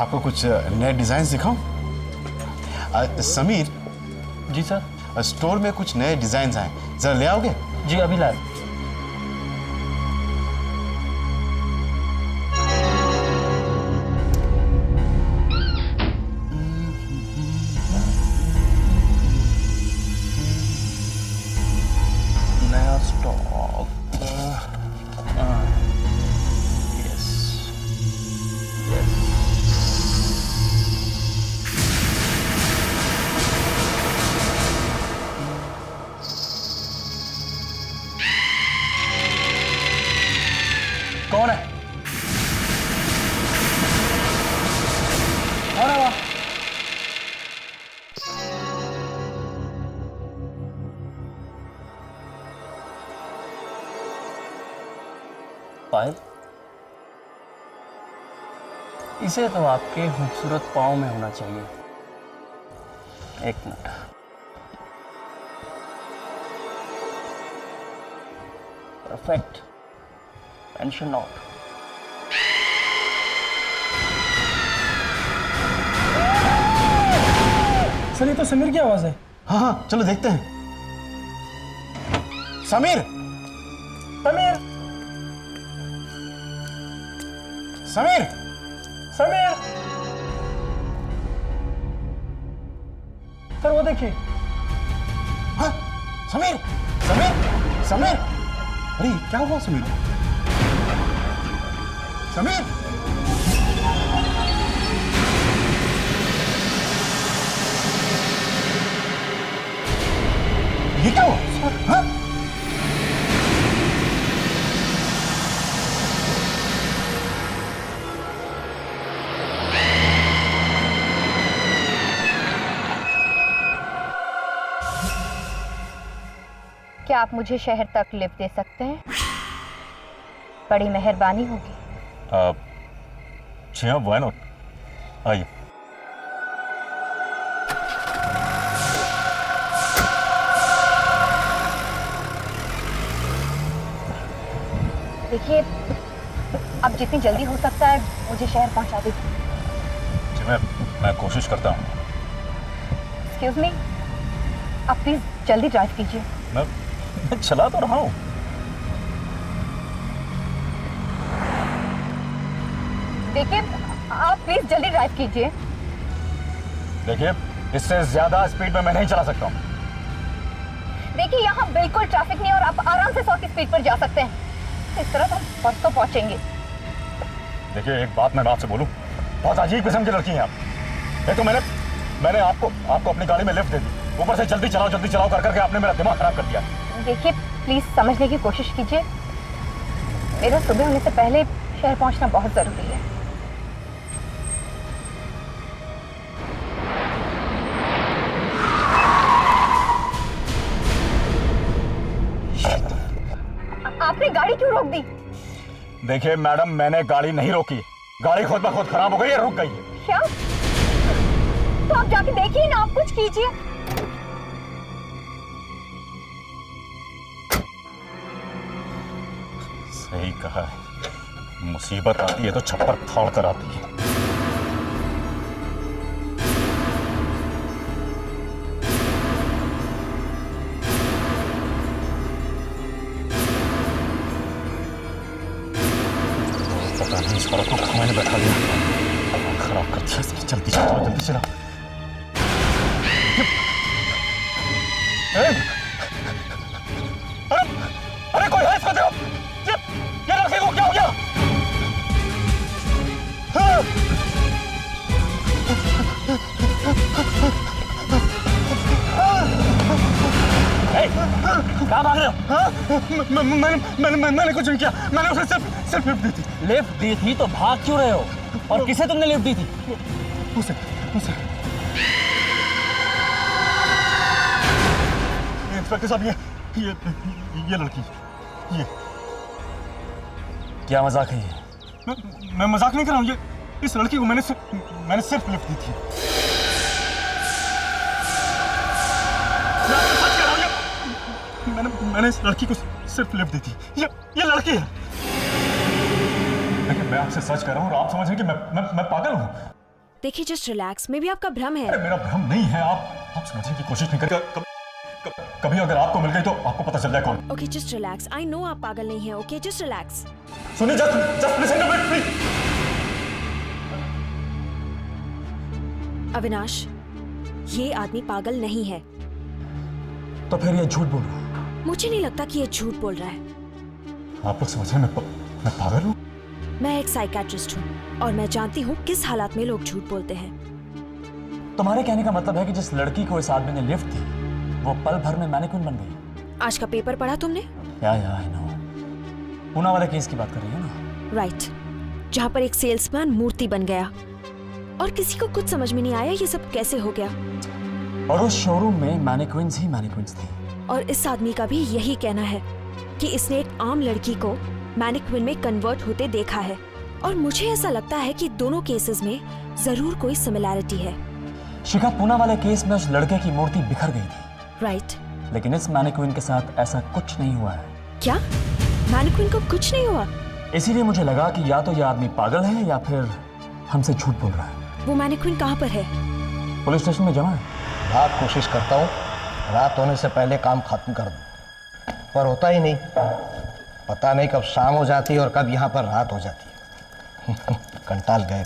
आपको कुछ नए डिजाइन दिखाऊं? समीर जी सर। स्टोर में कुछ नए डिजाइन आए, जरा ले आओगे? जी अभी लाए। नया स्टॉक। Yes yes. कौन है? कौन है वहाँ? पायल, इसे तो आपके खूबसूरत पाँव में होना चाहिए। एक minute. Perfect. Tension not. Sir ये तो समीर की आवाज है। हाँ हाँ, चलो देखते हैं। समीर, समीर, समीर, समीर। सर वो देखिए। हाँ, समीर, समीर, समीर। अरे क्या हुआ समीर? समीर, ये क्या हुआ? हाँ? क्या आप मुझे शहर तक लिफ्ट दे सकते हैं? बड़ी मेहरबानी होगी। जी हाँ, व्हाई नॉट, आइए। देखिए, अब जितनी जल्दी हो सकता है मुझे शहर पहुंचा दीजिए। जी मैं कोशिश करता हूँ। एक्सक्यूज मी, आप प्लीज जल्दी ड्राइव कीजिए। मैं चला तो रहा हूँ। देखिए, आप प्लीज जल्दी ड्राइव कीजिए। देखिए, इससे ज्यादा स्पीड में मैं नहीं चला सकता हूँ। देखिए, यहाँ बिल्कुल ट्रैफिक नहीं और आप आराम से 100 की स्पीड पर जा सकते हैं। इस तरह तो परसों पहुंचेंगे। देखिए, एक बात मैं आपसे बोलूं, बहुत अजीब किस्म की लड़की हैं आप। एक तो मैंने आपको अपनी गाड़ी में लिफ्ट दे दी, ऊपर से जल्दी चलाओ कर करके आपने मेरा दिमाग खराब कर दिया। देखिए, प्लीज समझने की कोशिश कीजिए। मेरा सुबह होने से पहले शहर पहुंचना बहुत जरूरी है। आपने गाड़ी क्यों रोक दी? देखिए मैडम, मैंने गाड़ी नहीं रोकी, गाड़ी खुद ब खुद खराब हो गई है, रुक गई है। क्या? तो आप जाके देखिए ना, आप कुछ कीजिए। सही कहा है, मुसीबत आती है तो छप्पर फाड़ कर आती है। पता नहीं इस पर को कहाँ मैंने बैठा दिया, खराब कर दिया। जल्दी चला। अरे कोई है इसको देखो, ये लड़के को क्या हो गया? क्या भाग रहे हो? मैंने कुछ नहीं किया, मैंने उसे सिर्फ लिफ्ट दी थी। लिफ्ट दी थी तो भाग क्यों रहे हो? और किसे तुमने लिफ्ट दी थी? उसे इंस्पेक्टर साहब, ये लड़की, ये क्या मजाक है ये? मैं मजाक नहीं कर रहा हूँ। ये इस लड़की को मैंने सिर्फ लिफ्ट दी थी। मैं आपको सच कह रहा हूँ, मैंने इस लड़की को सिर्फ लिफ्ट दी थी। ये लड़की है। लेकिन मैं आपसे सच कह रहा हूँ और आप समझ रहे हैं कि मैं पागल हूँ। देखिए जस्ट रिलैक्स, मे बी आपका भ्रम है। अरे मेरा भ्रम नहीं है, आप समझने की कोशिश नहीं करते। कभी अगर आपको मिल गई तो आपको पता चल जाए कौन। Okay just relax, I know आप पागल नहीं हैं। Okay just relax. सुनिए, just listen to me please. Avinash, ये आदमी पागल नहीं है। तो फिर ये झूठ बोल रहा है? मुझे नहीं लगता कि ये झूठ बोल रहा है। आप लोग समझ रहे हैं मैं पागल हूँ? मैं एक साइकेट्रिस्ट हूँ और मैं जानती हूँ किस हालात में लोग झूठ बोलते हैं। तुम्हारे कहने का मतलब है कि जिस लड़की को इस आदमी ने लिफ्ट दी वो पल भर में मैनिक्विन बन गई? आज का पेपर पढ़ा तुमने? या आई नो। पूना वाले केस की बात कर रही है ना? राइट, जहाँ पर एक सेल्समैन मूर्ति बन गया और किसी को कुछ समझ में नहीं आया ये सब कैसे हो गया। और उस शोरूम में मैनिक्विन्स ही मैनिक्विन्स थी। और इस आदमी का भी यही कहना है कि इसने एक आम लड़की को मैनिक्विन में कन्वर्ट होते देखा है। और मुझे ऐसा लगता है कि दोनों केसेस में जरूर कोई सिमिलैरिटी है। शिखा, पूना वाले केस में उस लड़के की मूर्ति बिखर गई थी, राइट? लेकिन इस मैनिक्विन के साथ ऐसा कुछ नहीं हुआ है। क्या मैनिक्विन को कुछ नहीं हुआ? इसीलिए मुझे लगा कि या तो यह आदमी पागल है या फिर हमसे झूठ बोल रहा है। वो मैनिक्विन कहाँ पर है? पुलिस स्टेशन में जमा है। रात कोशिश करता हूँ रात होने से पहले काम खत्म कर दूँ, पर होता ही नहीं। पता नहीं कब शाम हो जाती है और कब यहाँ पर रात हो जाती है। कंटाल गए।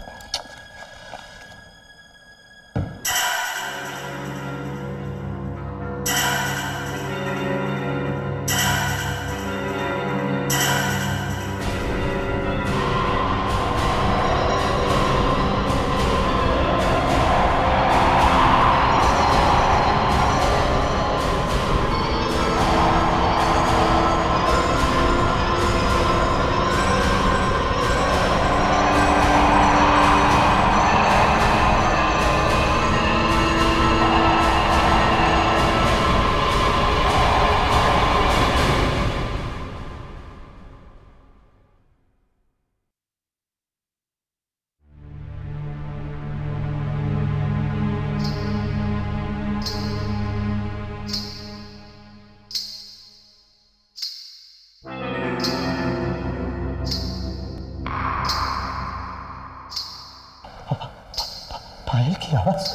पायल की आवाज।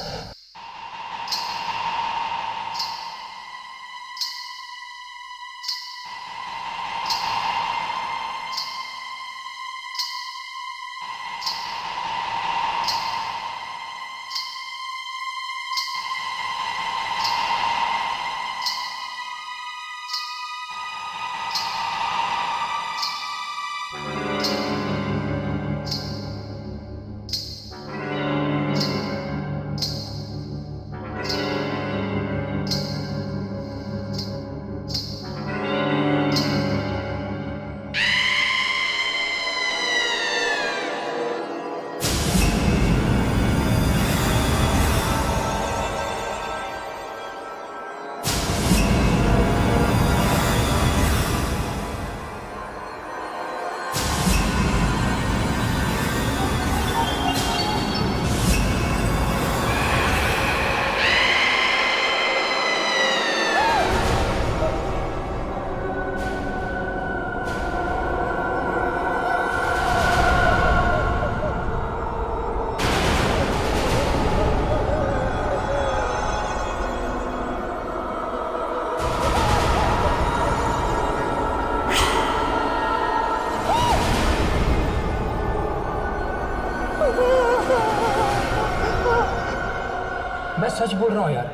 मैं सच बोल रहा हूँ यार,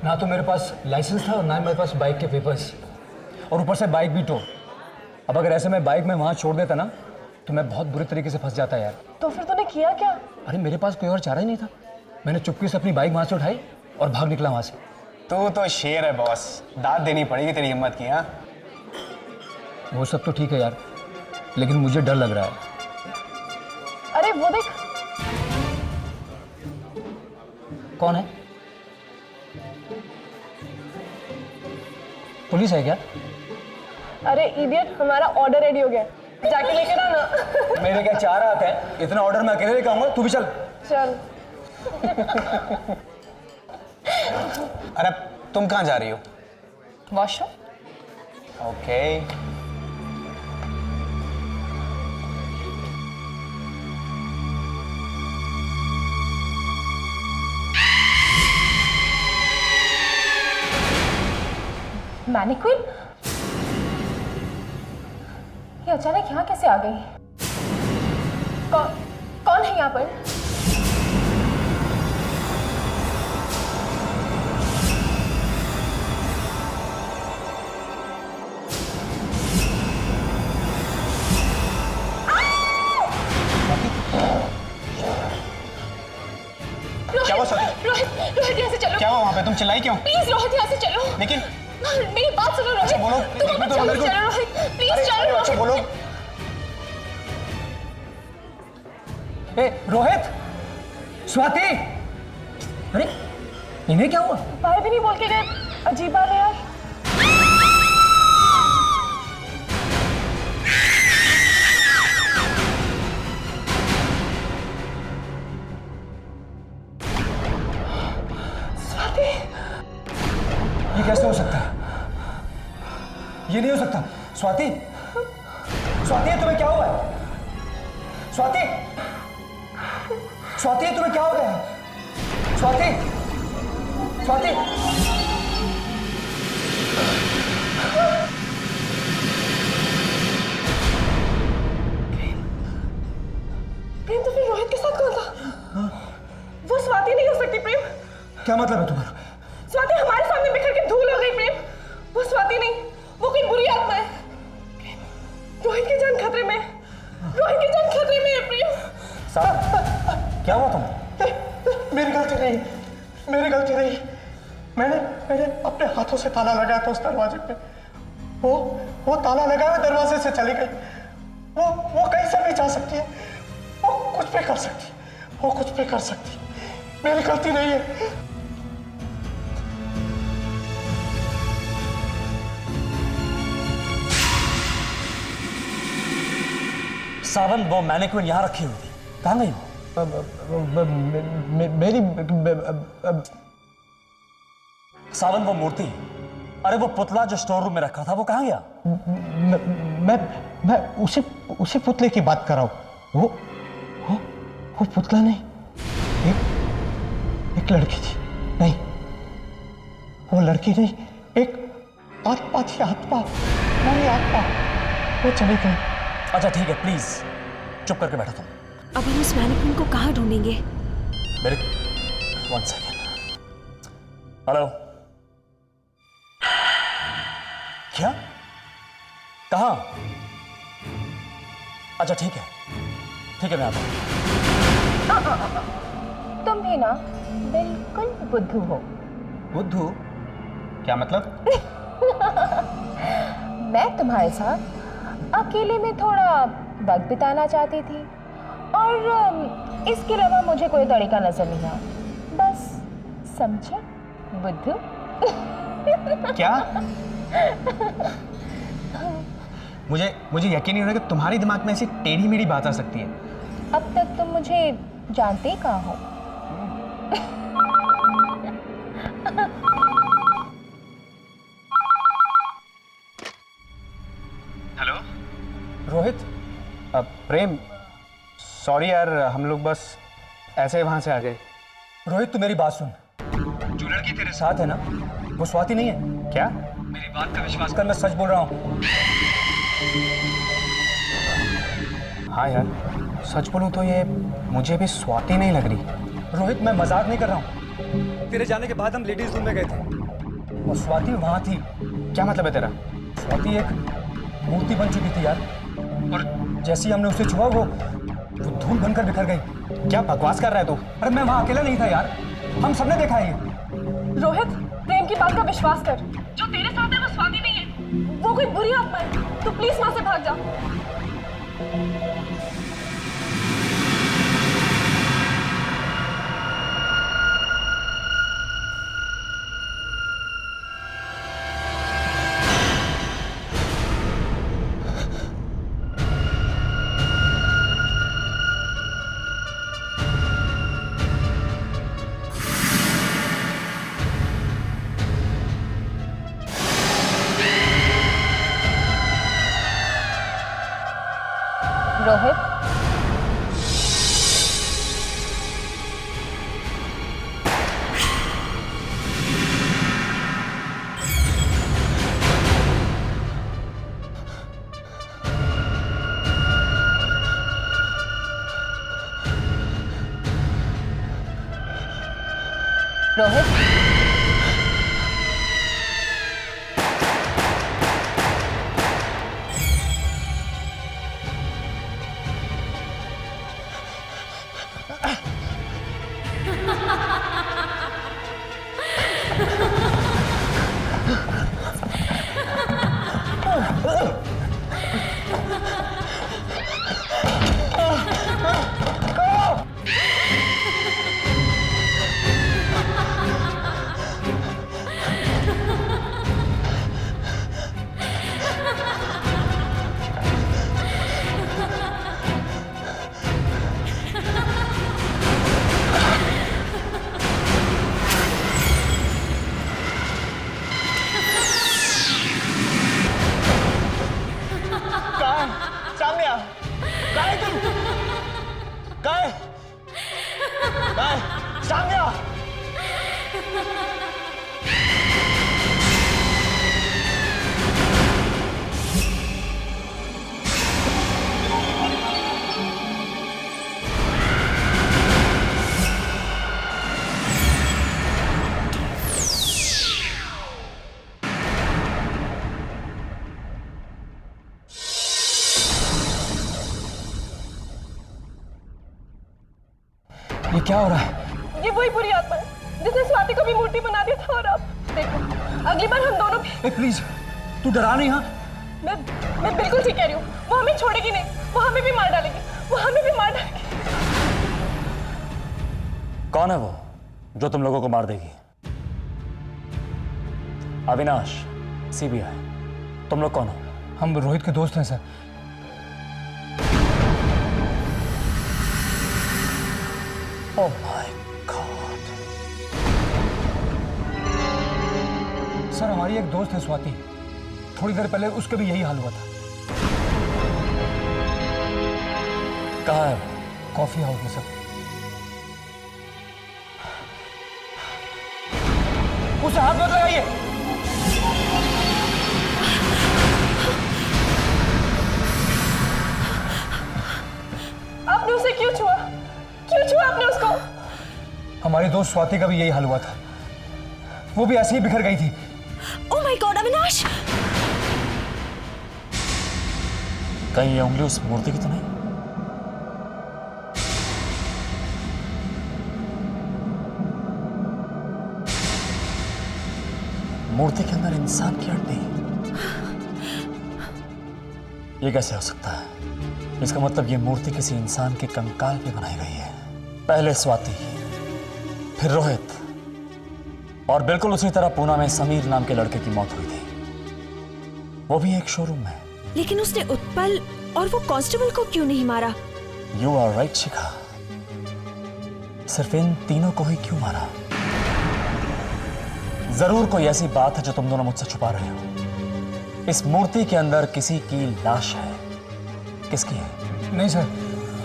ना तो मेरे पास लाइसेंस था और ना मेरे पास बाइक के पेपर्स, और ऊपर से बाइक भी टो। अब अगर ऐसे मैं बाइक में वहाँ छोड़ देता ना तो मैं बहुत बुरी तरीके से फंस जाता यार। तो फिर तूने किया क्या? अरे मेरे पास कोई और चारा ही नहीं था। मैंने चुपके से अपनी बाइक वहाँ से उठाई और भाग निकला वहाँ से। तू तो शेर है बॉस, दाद देनी पड़ेगी तेरी हिम्मत की। हाँ, वो सब तो ठीक है यार, लेकिन मुझे डर लग रहा है। अरे वो देख। कौन है? पुलिस है क्या? अरे इडियट, हमारा ऑर्डर रेडी हो गया, जाके लेकर आना। मेरे क्या 4 हाथ है, इतना ऑर्डर मैं अकेले लेकर आऊंगा, तू भी चल। चल। अरे तुम कहाँ जा रही हो? वॉशरूम। ओके। मैनिक्विन? ये अचानक यहाँ कैसे आ गई? कौन है यहाँ पर? क्या हुआ स्वाति? रोहित यहाँ से चलो। क्या हुआ वहाँ पे? तुम चिल्लाई क्यों? प्लीज रोहित यहाँ से चलो। लेकिन मेरी बात सुनो रोहित। बोलो, तुम एक मिनट चलो मेरे को- चलो रोहित, प्लीज अरे चलो अच्छा रोहित। बोलो। ए रोहित, स्वाति, अरे इन्हें क्या हुआ? बाय भी नहीं बोल के गए। अजीब बात है यार। स्वाति, ये कैसे हो सकता है? ये नहीं हो सकता। स्वाति, स्वाति तुम्हें क्या हुआ है? स्वाति, स्वाति तुम्हें क्या हो गया है? स्वाति, स्वाति, प्रेम तो फिर रोहित के साथ कौन था? वो स्वाति नहीं हो सकती प्रेम। क्या मतलब है तुम्हारा? स्वाति हमारे सामने बिखर के धूल हो गई प्रेम। वो स्वाति नहीं, वो कोई बुरी आत्मा है। रोहित की जान खतरे में है। रोहित की जान खतरे में है प्रेम। साहब, क्या हुआ तुम्हें? मेरी गलती नहीं, मेरी गलती नहीं। मैंने अपने हाथों से ताला लगाया था उस दरवाजे पे। वो ताला लगाए हुए दरवाजे से चली गई। वो कहीं से भी जा सकती है। वो कुछ भी कर सकती है। वो कुछ भी कर सकती है। मेरी गलती नहीं है। सावन, वो मैनिक्विन यहाँ रखी हुई थी, कहाँ गई वो? मेरी सावन, वो मूर्ति, अरे वो पुतला जो स्टोर रूम में रखा था, वो कहाँ गया? मैं उसी पुतले की बात कर रहा हूँ। वो पुतला नहीं, एक लड़की थी। नहीं, वो लड़की नहीं, एक आत्मा थी। आत्मा, मेरी आत्मा। वो चली गई। अच्छा ठीक है, प्लीज चुप करके बैठो तुम। अब हम उस मैनिक्विन को कहाँ ढूंढेंगे? मेरे 1 सेकेंड। हेलो, क्या? कहाँ? अच्छा ठीक है मैं आता हूँ। तुम भी ना बिल्कुल बुद्धू हो। बुद्धू? क्या मतलब? मैं तुम्हारे साथ अकेले में थोड़ा वक्त बिताना चाहती थी और इसके अलावा मुझे कोई तरीका नजर नहीं आया। बस समझे बुद्धू? क्या? मुझे यकीन नहीं हो रहा कि तुम्हारे दिमाग में ऐसी टेढ़ी मेढ़ी बात आ सकती है। अब तक तुम मुझे जानते ही कहाँ हो। हेलो रोहित, प्रेम, सॉरी यार, हम लोग बस ऐसे वहां से आ गए। रोहित तू मेरी बात सुन। जो लड़की तेरे साथ है ना, वो स्वाति नहीं है। क्या? मेरी बात का विश्वास कर, मैं सच बोल रहा हूँ। हाँ यार, सच बोलूं तो ये मुझे भी स्वाति नहीं लग रही। रोहित मैं मजाक नहीं कर रहा हूँ। तेरे जाने के बाद हम लेडीज रूम में गए थे और स्वाति वहां थी। क्या मतलब है तेरा? स्वाति एक मूर्ति बन चुकी थी यार, और जैसे ही हमने उसे छुआ वो धूल बनकर बिखर गई। क्या बकवास कर रहा है तू? अरे मैं वहां अकेला नहीं था यार, हम सबने देखा है ये। रोहित, प्रेम की बात का विश्वास कर। जो तेरे साथ है वो स्वाति नहीं है, वो कोई बुरी आत्मा है। तू प्लीज वहां से भाग जा। रोहित, रोहित, सामने गाय तुम गाय गाय सामने आ। ये क्या हो रहा है? ये वही बुरी आत्मा है जिसने स्वाति को भी मूर्ति बना दिया था। और अब देखो, अगली बार हम दोनों भी। ए प्लीज, तू डरा नहीं। हाँ, मैं बिल्कुल ठीक कह रही हूँ। वो हमें छोड़ेगी नहीं, वो हमें भी मार डालेगी, वो हमें भी मार डालेगी। कौन है वो जो तुम लोगों को मार देगी? अविनाश, सीबीआई, तुम लोग कौन हो? हम रोहित के दोस्त हैं sir. Oh my God. Sir, हमारी एक दोस्त है स्वाति, थोड़ी देर पहले उसके भी यही हाल हुआ था। कहाँ है? कॉफी हाउस में सर। उसे हाथ मत लगाइए। आपने उसे क्यों छुआ? क्यों छुआ आपने उसको? हमारी दोस्त स्वाति का भी यही हाल हुआ था, वो भी ऐसे ही बिखर गई थी। Oh my God Avinash! कहीं ये उंगली उस मूर्ति की तो नहीं? मूर्ति के अंदर इंसान की हड्डी? ये कैसे हो सकता है? इसका मतलब ये मूर्ति किसी इंसान के कंकाल पे बनाई गई है। पहले स्वाति, फिर रोहित, और बिल्कुल उसी तरह पूना में समीर नाम के लड़के की मौत हुई थी, वो भी एक शोरूम में। लेकिन उसने उत्पल और वो कांस्टेबल को क्यों नहीं मारा? यू आर राइट शिखा, सिर्फ इन तीनों को ही क्यों मारा? जरूर कोई ऐसी बात है जो तुम दोनों मुझसे छुपा रहे हो। इस मूर्ति के अंदर किसी की लाश है। किसकी है? नहीं सर,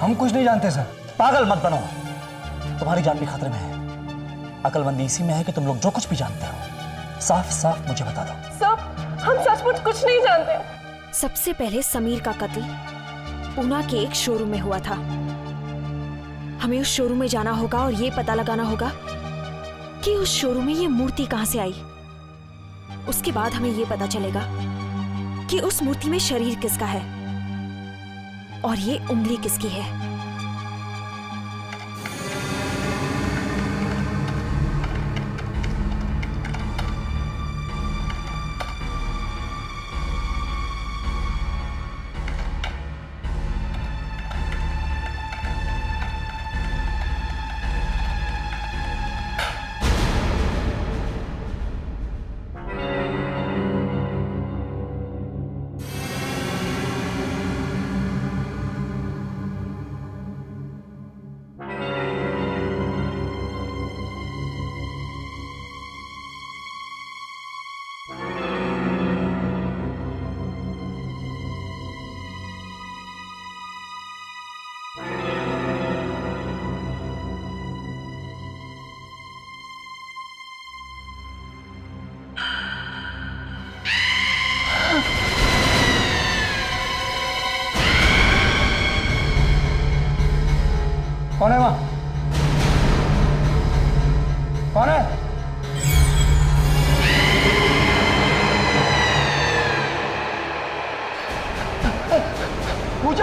हम कुछ नहीं जानते सर। पागल मत बनो, तुम्हारी जान भी खतरे में है। अकलमंदी इसी में है कि तुम लोग जो कुछ भी जानते हो साफ साफ मुझे बता दो। सब हम सचमुच कुछ नहीं जानते। सबसे पहले समीर का कत्ल पूना के एक शोरूम में हुआ था। हमें उस शोरूम में जाना होगा और ये पता लगाना होगा कि उस शोरूम में ये मूर्ति कहां से आई। उसके बाद हमें ये पता चलेगा कि उस मूर्ति में शरीर किसका है और ये उंगली किसकी है।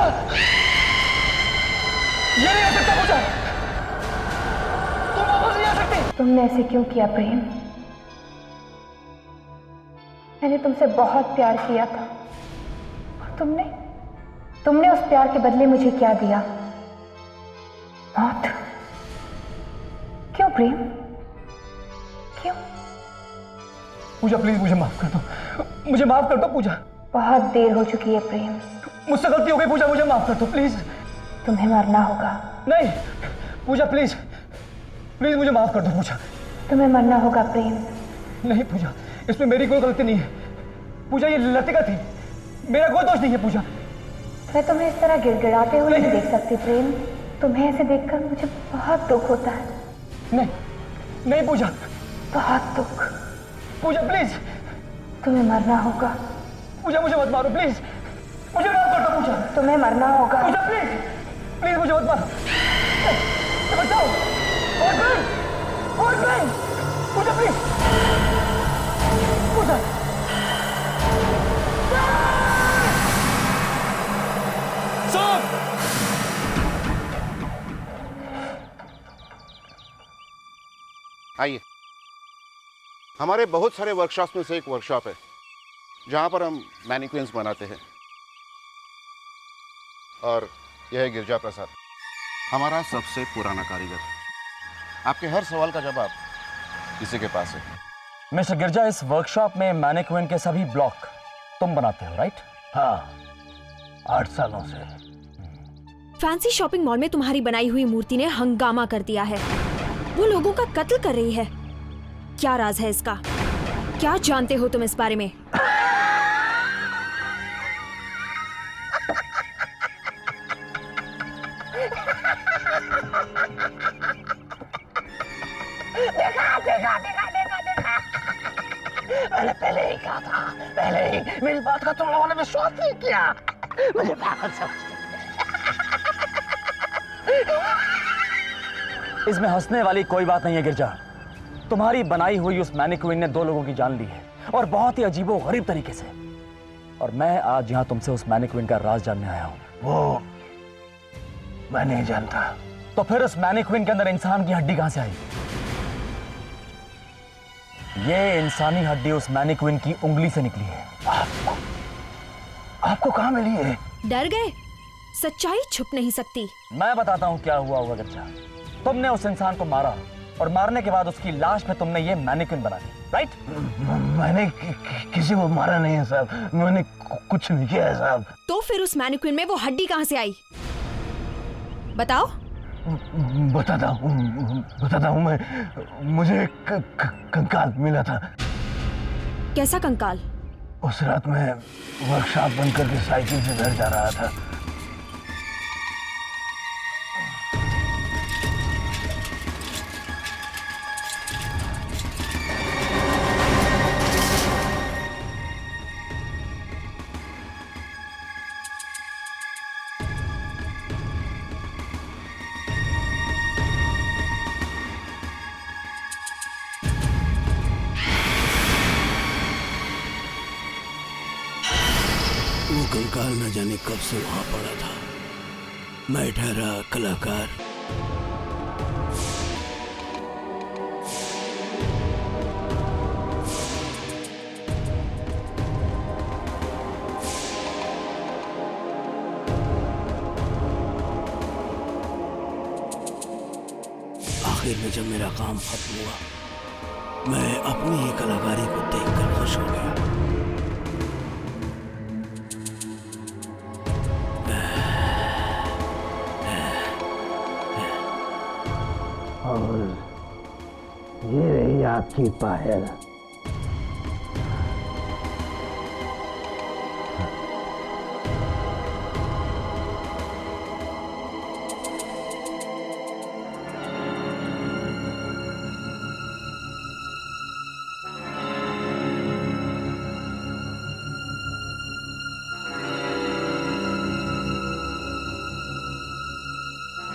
पूजा, ये नहीं हो सकता पूजा, तुम वापस नहीं आ सकती। तुमने ऐसे क्यों किया प्रेम? मैंने तुमसे बहुत प्यार किया था और तुमने उस प्यार के बदले मुझे क्या दिया? मौत। क्यों प्रेम, क्यों? पूजा प्लीज मुझे माफ कर दो, मुझे माफ कर दो पूजा। बहुत देर हो चुकी है प्रेम, मुझसे गलती हो गई पूजा, मुझे माफ कर दो प्लीज। तुम्हें मरना होगा। नहीं पूजा प्लीज, प्लीज मुझे माफ कर दो पूजा। तुम्हें मरना होगा प्रेम। नहीं पूजा, इसमें मेरी कोई गलती नहीं है पूजा, ये लतिका थी, मेरा कोई दोष नहीं है पूजा। मैं तुम्हें इस तरह गिड़गिड़ाते हुए नहीं देख सकती प्रेम। तुम्हें ऐसे देखकर मुझे बहुत दुख होता है। नहीं नहीं पूजा, बहुत दुख। पूजा प्लीज, तुम्हें मरना होगा। पूजा मुझे मत मारो प्लीज, मुझे माफ कर दो पूजा। तुम्हें मरना होगा। पूजा प्लीज, प्लीज मुझे मत मारो, बचाओ। और पूजा प्लीज, पूजा। आइए, हमारे बहुत सारे वर्कशॉप्स में से एक वर्कशॉप है जहां पर हम मैनिक्विन्स बनाते हैं। और यह है गिरजा प्रसाद, हमारा सबसे पुराना कारीगर। आपके हर सवाल का जवाब इसी के पास है। मिस्टर गिरजा, इस वर्कशॉप में मैनिक्विन के सभी ब्लॉक तुम बनाते हो, राइट? हाँ, 8 सालों से। फैंसी शॉपिंग मॉल में तुम्हारी बनाई हुई मूर्ति ने हंगामा कर दिया है। वो लोगों का कत्ल कर रही है। क्या राज है इसका? क्या जानते हो तुम इस बारे में? मैंने पहले ही कहा था, पहले ही मेरी बात का तुम लोगों ने विश्वास नहीं किया। मुझे पागल समझते। इसमें हंसने वाली कोई बात नहीं है गिरजा। तुम्हारी बनाई हुई उस मैनिक्विन ने 2 लोगों की जान ली है, और बहुत ही अजीबोगरीब तरीके से। और मैं आज यहाँ तुमसे उस मैनिक्विन का राज जानने आया हूँ। वो मैं नहीं जानता। तो फिर उस मैनिक्विन के अंदर इंसान की हड्डी कहां से आई? ये इंसानी हड्डी उस मैनिक्विन की उंगली से निकली है। आपको कहां मिली है? डर गए? सच्चाई छुप नहीं सकती। मैं बताता हूँ क्या हुआ होगा गिरजा। तुमने उस इंसान को मारा, और मारने के बाद उसकी लाश पे तुमने ये मैनिक्विन बना दी, राइट? मैंने किसी को मारा नहीं है साहब, मैंने कुछ नहीं किया है साहब। तो फिर उस मैनिक्विन में वो हड्डी कहां से आई? बताओ। बताता हूँ मैं। मुझे कंकाल मिला था। कैसा कंकाल? उस रात मैं वर्कशॉप बंद करके साइकिल से घर जा रहा था। वो कंकाल न जाने कब से वहां पड़ा था। मैं ठहरा कलाकार। आखिर में जब मेरा काम खत्म हुआ, मैं अपनी ही कलाकारी को देखकर खुश हो गया। और ये रही आपकी पायल।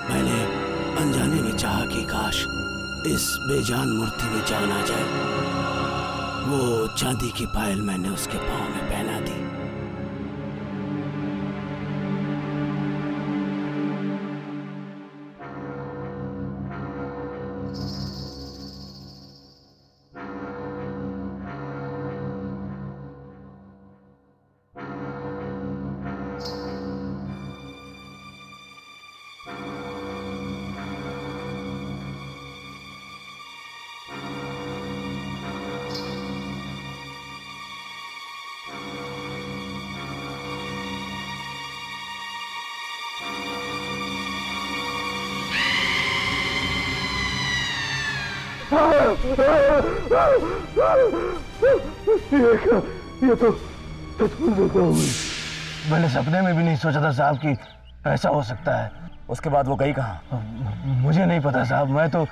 मैंने अनजाने में चाहा कि काश इस बेजान मूर्ति में जान आ जाए। वो चांदी की पायल मैंने उसके पांव में पहना दी। ये तो सचमुच होता हुआ। मैंने सपने में भी नहीं सोचा था साहब कि ऐसा हो सकता है। उसके बाद वो गई कहाँ? मुझे नहीं पता साहब, मैं तो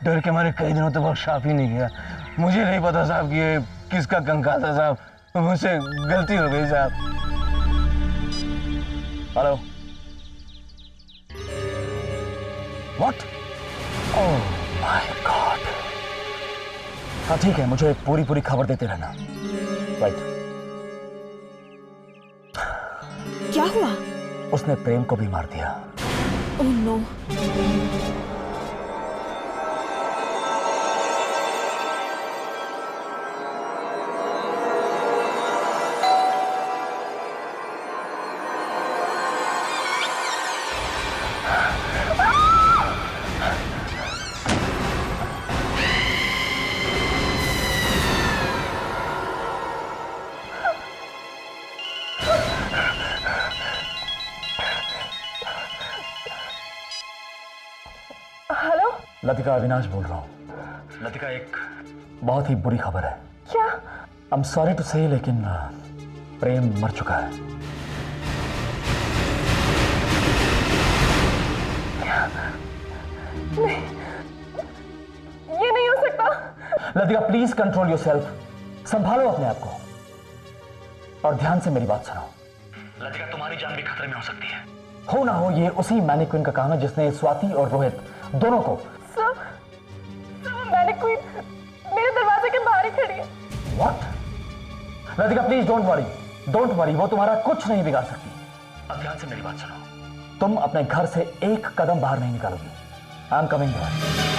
डर के मारे कई दिनों तक वर्कशॉप ही नहीं गया। मुझे नहीं पता साहब कि ये किसका कंकाल था साहब, मुझसे गलती हो गई साहब। Hello. What? Oh my God. हाँ ठीक है, मुझे पूरी खबर देते रहना। राइट। क्या हुआ? उसने प्रेम को भी मार दिया। Oh no. लतिका, अविनाश बोल रहा हूँ। लतिका, एक बहुत ही बुरी खबर है। क्या? आई एम सॉरी टू से, लेकिन प्रेम मर चुका है। नहीं, ये नहीं हो सकता। लतिका प्लीज कंट्रोल योरसेल्फ, संभालो अपने आप को और ध्यान से मेरी बात सुनो। लतिका, तुम्हारी जान भी खतरे में हो सकती है। हो ना हो ये उसी मैनिक्विन का काम है जिसने स्वाति और रोहित दोनों को। मैनिक्विन मेरे दरवाजे के बाहर ही खड़ी है। What? Latika please don't worry, वो तुम्हारा कुछ नहीं बिगाड़ सकती। अब ध्यान से मेरी बात सुनो, तुम अपने घर से एक कदम बाहर नहीं निकालोगी। I am coming here.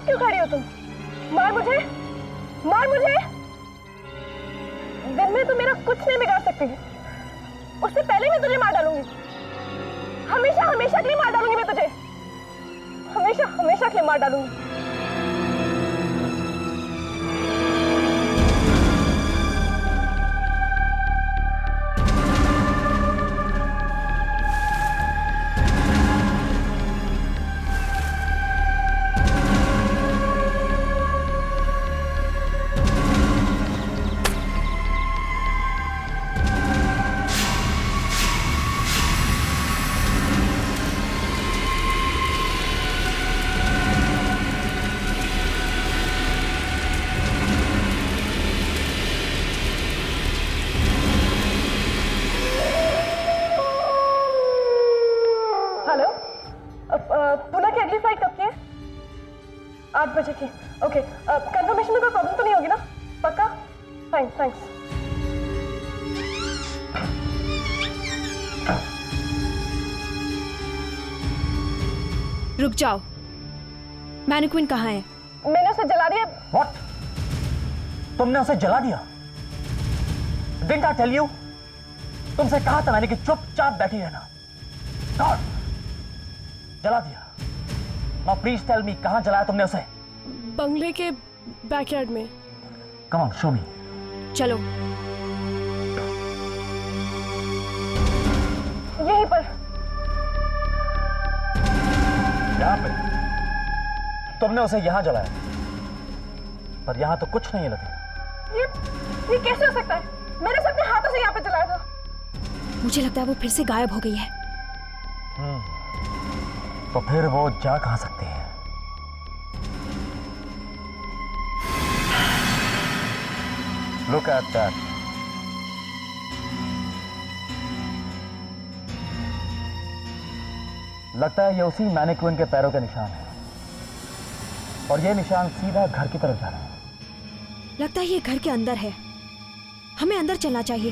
क्यों खड़ी हो तुम? मार मुझे, मार मुझे। दिन में तो मेरा कुछ नहीं बिगाड़ सकती, उससे पहले मैं तुझे मार डालूंगी। हमेशा हमेशा के लिए मार डालूंगी मैं तुझे, हमेशा हमेशा के लिए मार डालूंगी। पुणे की अगली फ्लाइट कब की है? 8 बजे की। ओके, कंफर्मेशन में कोई प्रॉब्लम तो नहीं होगी ना? पक्का? थैंक्स। रुक जाओ, मैनिक्विन कहाँ है? मैंने उसे जला दिया। What? तुमने उसे जला दिया? Didn't I tell you? तुमसे कहा था मैंने कि चुपचाप बैठी रहना। God, जला दिया। Now please tell me, कहाँ जलाया तुमने उसे? बंगले के बैकयार्ड में। Come on, show me. चलो। यहीं पर। यहाँ पे? तुमने उसे यहाँ जलाया, पर यहाँ तो कुछ नहीं है लतिका। ये कैसे हो सकता है? मैंने उसे अपने हाथों से यहाँ पे जलाया था। मुझे लगता है वो फिर से गायब हो गई है। तो फिर वो जा कहाँ सकती है? Look at that. लगता है ये उसी मैनिक्विन के पैरों के निशान है, और ये निशान सीधा घर की तरफ जा रहा है। लगता है ये घर के अंदर है, हमें अंदर चलना चाहिए।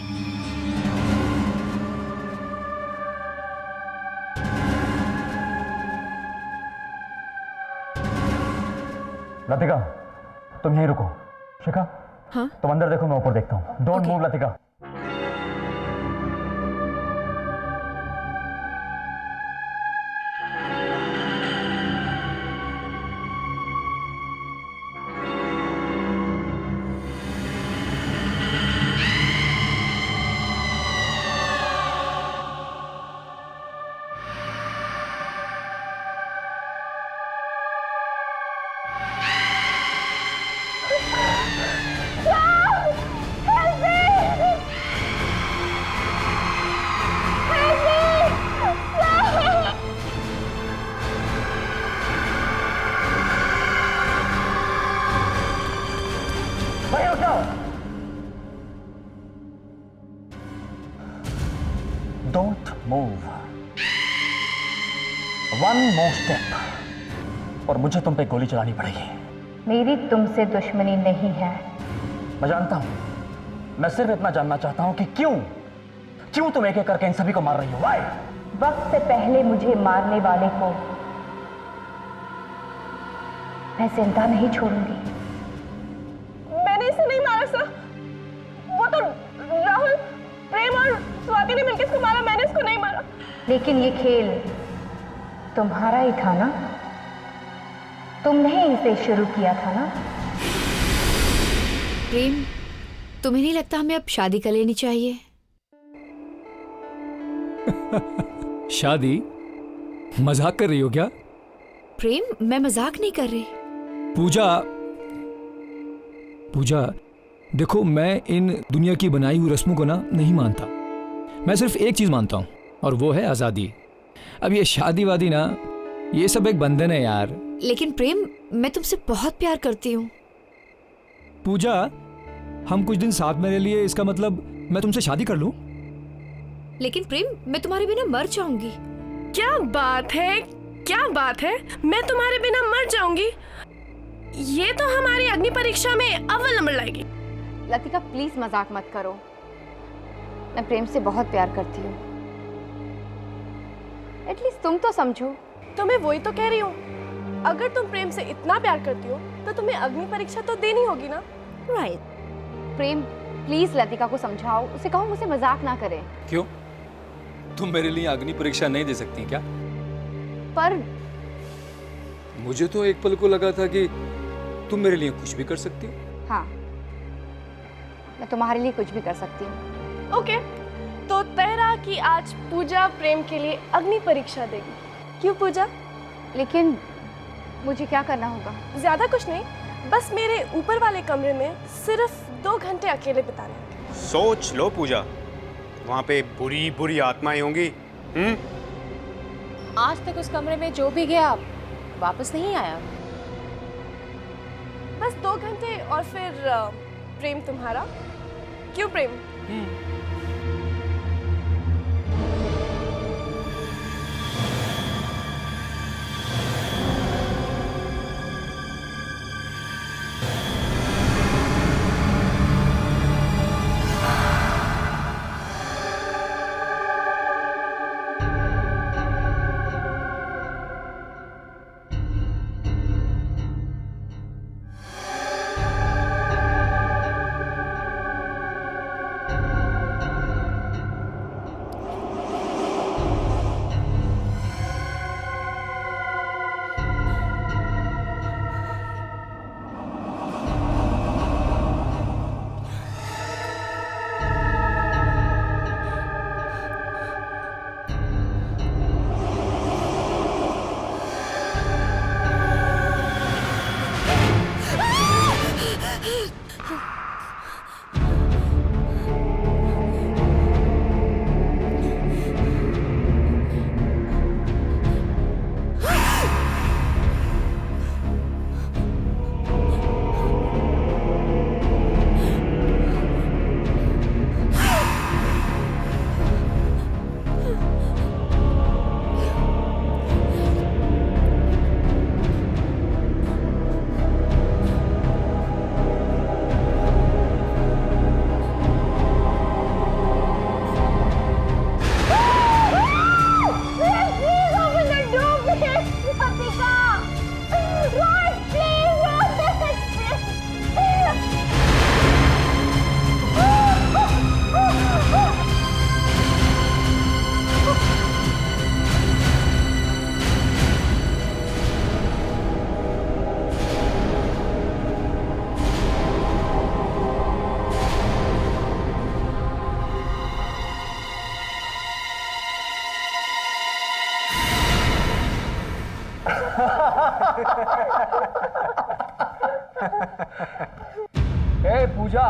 लतिका, तुम यहीं रुको। शिखा, हाँ? तुम अंदर देखो, मैं ऊपर देखता हूँ। Don't move Latika. Don't move. One more step और मुझे तुम पे गोली चलानी पड़ेगी। मेरी तुमसे दुश्मनी नहीं है। मैं जानता हूं। मैं सिर्फ इतना जानना चाहता हूं कि क्यों तुम एक एक करके इन सभी को मार रही हो? Why? वक्त से पहले मुझे मारने वाले को मैं जिंदा नहीं छोड़ूंगी। मैंने इसे नहीं मारा सर। वो तो राहुल, प्रेम और स्वाति ने मिलकर इसको मारा, मैंने इसको नहीं मारा। लेकिन ये खेल तुम्हारा ही था ना? तुमने ही इसे शुरू किया था ना? प्रेम, तुम्हें नहीं लगता हमें अब शादी कर लेनी चाहिए? शादी? मजाक कर रही हो क्या? प्रेम, मैं मजाक नहीं कर रही। पूजा, देखो, मैं इन दुनिया की बनाई हुई रस्मों को ना नहीं मानता। मैं सिर्फ एक चीज मानता हूं और वो है आजादी। अब ये शादी वादी ना, ये सब एक बंधन है यार। लेकिन प्रेम, मैं तुमसे बहुत प्यार करती हूँ। पूजा, हम कुछ दिन साथ में रह लिए, इसका मतलब मैं तुमसे शादी कर लूं? लेकिन प्रेम, मैं तुम्हारे बिना मर जाऊंगी। क्या बात है, क्या बात है? मैं तुम्हारे बिना मर जाऊंगी? ये तो हमारी अग्नि परीक्षा में अव्वल नंबर लाएगी। लतिका, प्लीज मजाक मत करो। मैं प्रेम से बहुत प्यार करती हूँ। एटलीस्ट तुम तो समझो। तो मैं वही तो कह रही हूँ, अगर तुम प्रेम से इतना प्यार करती हो तो तुम्हें अग्नि परीक्षा तो देनी होगी ना? राइट। प्रेम, प्लीज लतिका को समझाओ, उसे कहो मुझे मजाक ना करे। क्यों? तुम मेरे लिए अग्नि परीक्षा नहीं दे सकती क्या? पर मुझे तो एक पल को लगा था कि तुम मेरे लिए कुछ भी कर सकती हो। हाँ, मैं तुम्हारे लिए कुछ भी कर सकती हूँ। ओके, तो तय रहा कि आज पूजा प्रेम के लिए अग्नि परीक्षा देगी। क्यों पूजा? लेकिन मुझे क्या करना होगा? ज्यादा कुछ नहीं, बस मेरे ऊपर वाले कमरे में सिर्फ 2 घंटे अकेले बिताने। सोच लो पूजा, वहाँ पे बुरी बुरी आत्माएं होंगी। आज तक उस कमरे में जो भी गया वापस नहीं आया। बस 2 घंटे और फिर प्रेम तुम्हारा। क्यों प्रेम? ए पूजा,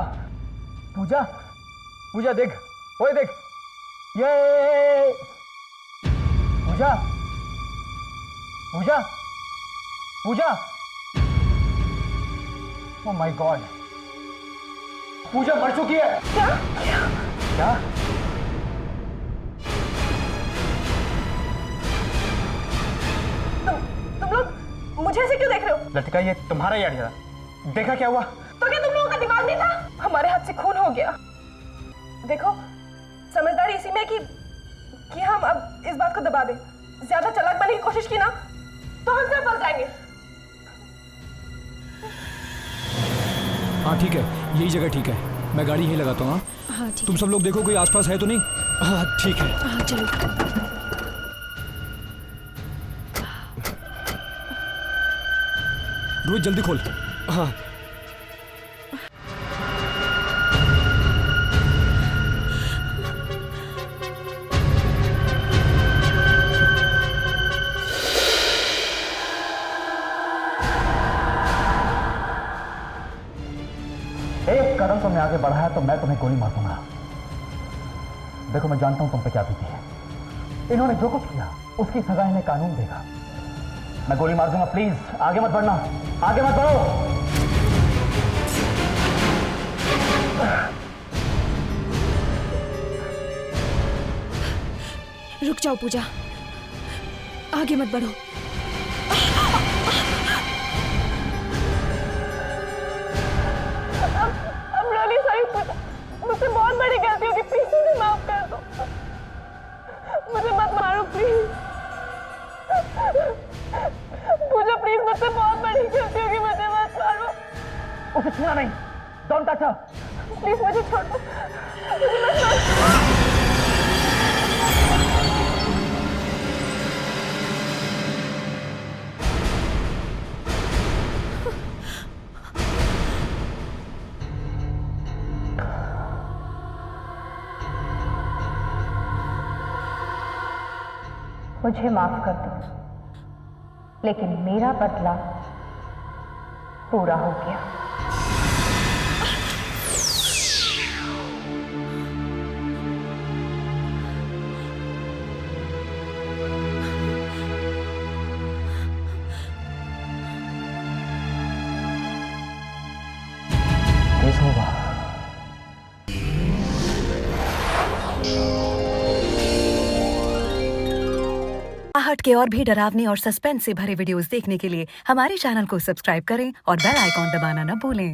पूजा, पूजा देख, ओए देख, ये पूजा, पूजा, पूजा, ओह माय गॉड, पूजा मर चुकी है। क्या? क्या? तुम लोग मुझे ऐसे क्यों देख रहे हो? लतिका, ये तुम्हारा ही आइडिया था। देखा क्या हुआ? तो क्या तुम लोगों का दिमाग नहीं था? हमारे हाथ से खून हो गया। देखो, समझदारी इसी में कि हम अब इस बात को दबा दें। ज्यादा चालाक बनने की कोशिश की ना तो हम सब फंस जाएंगे। हाँ ठीक है, यही जगह ठीक है, मैं गाड़ी यहीं लगाता हूँ। हाँ ठीक। तुम सब लोग देखो कोई आसपास है तो नहीं। हाँ ठीक है। हाँ चलो। रोहित जल्दी खोल। हाँ एक कदम तुमने आगे बढ़ाया तो मैं तुम्हें गोली मार दूंगा। देखो, मैं जानता हूं तुम पे क्या बीती है। इन्होंने जो कुछ किया उसकी सजा इन्हें कानून देगा। मैं गोली मार दूंगा, प्लीज आगे मत बढ़ना, आगे मत बढ़ो। रुक जाओ पूजा, आगे मत बढ़ो। I'm really sorry पूजा, मुझसे बहुत बड़ी गलती होगी, प्लीज मुझे माफ कर दो। मुझे मत मारो प्लीज। पूजा प्लीज, मुझसे बहुत बड़ी गलती होगी, मुझे मत मारो। उसे छूना नहीं, डोंट टच हर। प्लीज मुझे छोड़ दो, मुझे मत मारो। मुझे माफ कर दो, लेकिन मेरा बदला पूरा हो गया। केस होगा। आहट के और भी डरावने और सस्पेंस से भरे वीडियोस देखने के लिए हमारे चैनल को सब्सक्राइब करें और बेल आइकॉन दबाना न भूलें।